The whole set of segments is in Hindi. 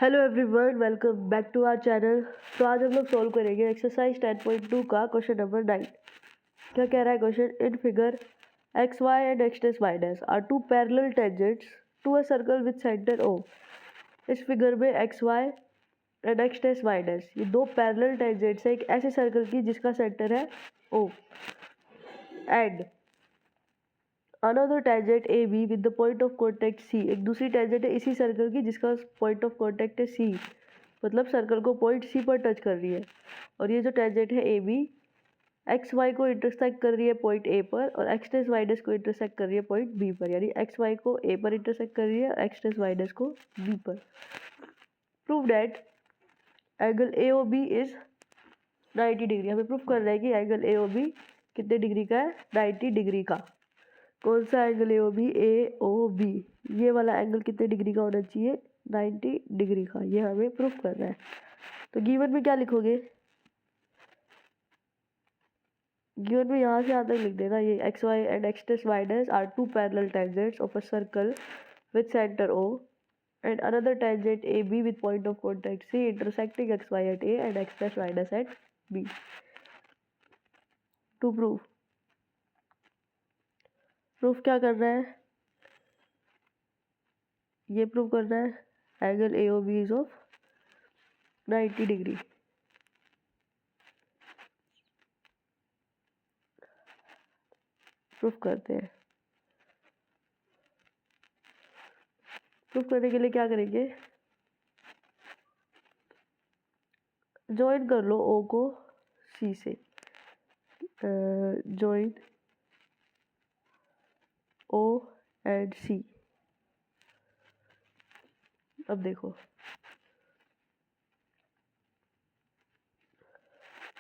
Hello everyone, welcome back to our channel. तो आज हम लोग सॉल्व करेंगे एक्सरसाइज 10.2 का क्वेश्चन नंबर 9। क्या कह रहा है question? In figure X Y and X dash Y dash are two parallel tangents to a circle with centre O. इस फिगर में X Y and X dash Y dash ये दो पैरेलल टेंजेंट्स है एक ऐसे सर्कल की जिसका सेंटर है O, and another tangent A B with the point of contact C. एक दूसरी टेंजेंट है इसी सर्कल की जिसका पॉइंट ऑफ कॉन्टेक्ट है सी, मतलब सर्कल को पॉइंट सी पर टच कर रही है। और ये जो टेंजेंट है ए बी एक्स वाई को इंटरसेक्ट कर रही है पॉइंट ए पर, और एक्स डैश वाई डैश को इंटरसेक्ट कर रही है पॉइंट बी पर। यानी एक्स वाई को ए पर इंटरसेक्ट कर रही है और एक्स डैश वाई डैश को बी पर। Prove that angle A O B is 90 degree. हमें प्रूफ करना है कि एंगल ए ओ बी कितने डिग्री का है? 90 डिग्री का। कौन सा एंगल ए ओ बी ये वाला एंगल कितने डिग्री का होना चाहिए? 90 डिग्री का। ये हमें प्रूफ करना है। तो गिवन में क्या लिखोगे? गिवन में यहाँ से यहाँ तक लिख देना, ये X Y and X dash Y dash are two parallel tangents of a circle with centre O and another tangent AB with point of contact C intersecting xy at A and x dash y dash at B. To prove, proof क्या करना है? ये प्रूव करना है angle A O B is of 90 degree. Proof करते हैं। प्रूफ करने के लिए क्या करेंगे? ज्वाइन कर लो ओ को सी से। ज्वाइन ओ एंड सी। अब देखो,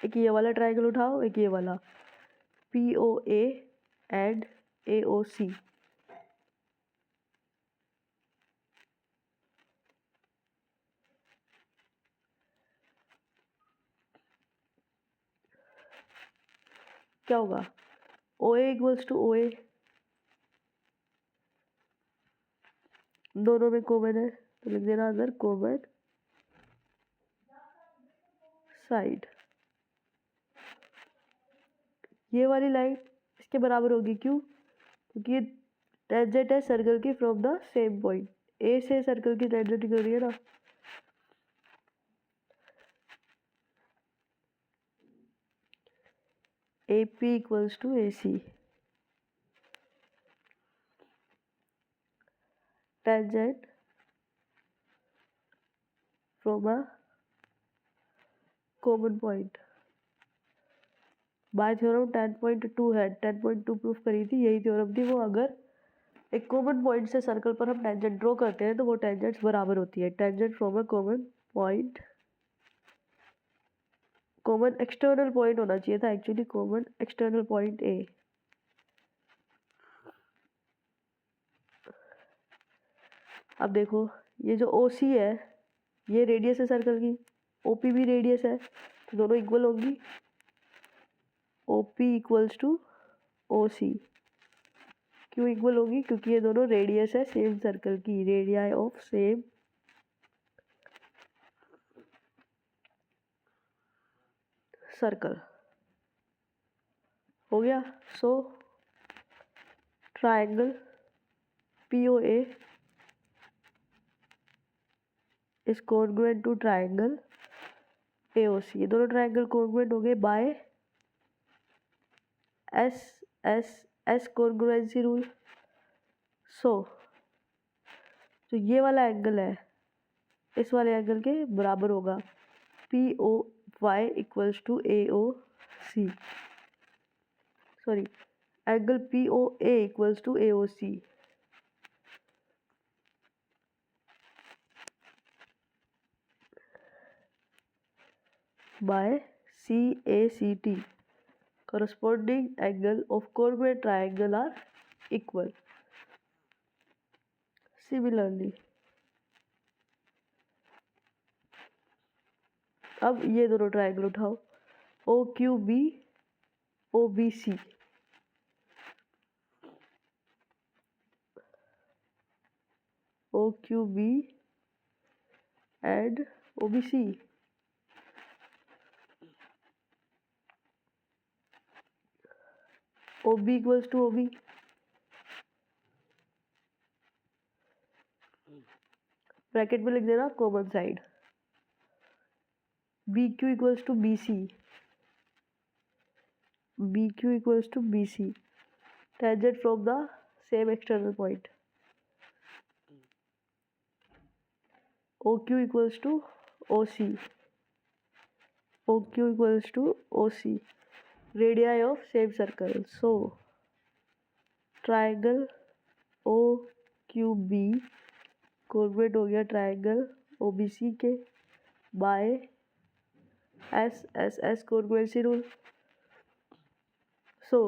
एक ये वाला ट्रायंगल उठाओ, एक ये वाला P O A and A O सी। क्या होगा? ओ ए इक्वल्स टू ओ ए, दोनों में कॉमन है तो लिख देना अंदर कॉमन साइड। ये वाली लाइन इसके बराबर होगी, क्यों? क्योंकि ये टेंजेंट है सर्कल की from the same point. A से सर्कल की टेंजेंट निकल रही है ना। A P equals to A C. Tangent from a common point by theorem 10.2 है। 10.2 प्रूफ करी थी, यही थ्योरम थी वो। अगर एक कॉमन पॉइंट से सर्कल पर हम टेंजेंट ड्रॉ करते हैं तो वो टेंजेंट्स बराबर होती है। Tangent from a common point, common external point होना चाहिए था actually, common external point A. अब देखो, ये जो ओ सी है ये रेडियस है सर्कल की, ओ पी भी रेडियस है, तो दोनों इक्वल होंगी। O P equals to O C. क्यों इक्वल होगी? क्योंकि ये दोनों रेडियस है सेम सर्कल की, रेडियाई ऑफ सेम सर्कल। हो गया। So triangle P O A is congruent to triangle A O C. ये दोनों ट्रायंगल कॉन्ग्रुएंट हो गए by S S S congruency rule. So जो ये वाला एंगल है इस वाले एंगल के बराबर होगा P O Y equals to A O C. Sorry, angle P O A equals to A O C. By C A C T. corresponding angle of congruent triangle are equal. Similarly, अब ये दोनों ट्रायंगल उठाओ, O Q B O B C. O Q B and OBC. OB equals to OB. Bracket में लिख देना common side. BQ equals to BC. BQ equals to BC. Tangent from the same external point. OQ equals to OC. OQ equals to OC. Radii of same circle. So triangle OQB coordinate हो गया ट्राइंगल OBC के by SSS coordinate rule. So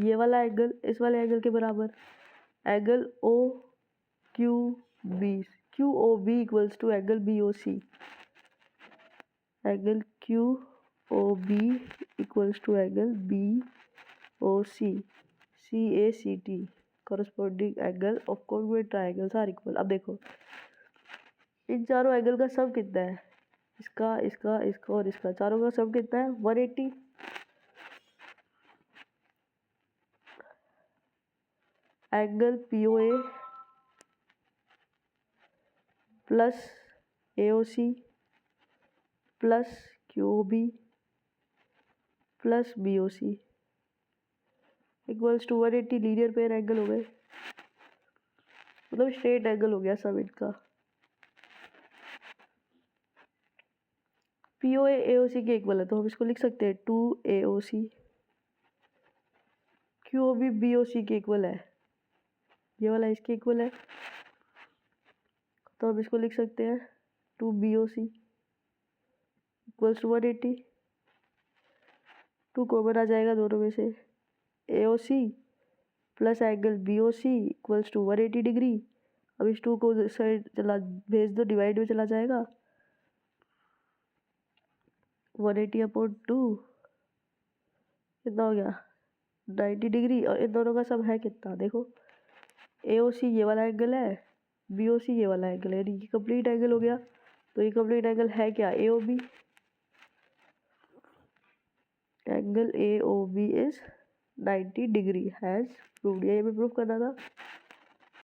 ये वाला एंगल इस वाले एंगल के बराबर. Angle OQB QOB equals to angle BOC. Angle QOB equals to angle BOC. CACT corresponding angle of congruent triangles are equal. अब देखो इन चारों एंगल का सम कितना है. इसका इसका इसका और इसका चारों का सम कितना है 180. Angle POA plus AOC plus QOB plus BOC equals to 180. Linear pair angle हो गए, मतलब स्ट्रेट एंगल हो गया सब इनका. POA AOC के इक्वल है तो हम इसको लिख सकते हैं 2AOC. QOB BOC के इक्वल है, ये वाला इसके इक्वल है तो हम इसको लिख सकते हैं 2BOC इक्वल्स टू 180. 2 कॉमन आ जाएगा दोनों में से. AOC plus angle BOC equals to 180 degree. अब इस 2 को साइड चला भेज दो, डिवाइड में चला जाएगा. 180/2 कितना हो गया 90 डिग्री. और इन दोनों का सम है कितना देखो. AOC ये वाला एंगल है, BOC ये वाला एंगल है, यानी कि कंप्लीट एंगल हो गया. तो ये कंप्लीट एंगल है क्या AOB. Angle AOB is 90 degree has proved. ये भी प्रूव करना था.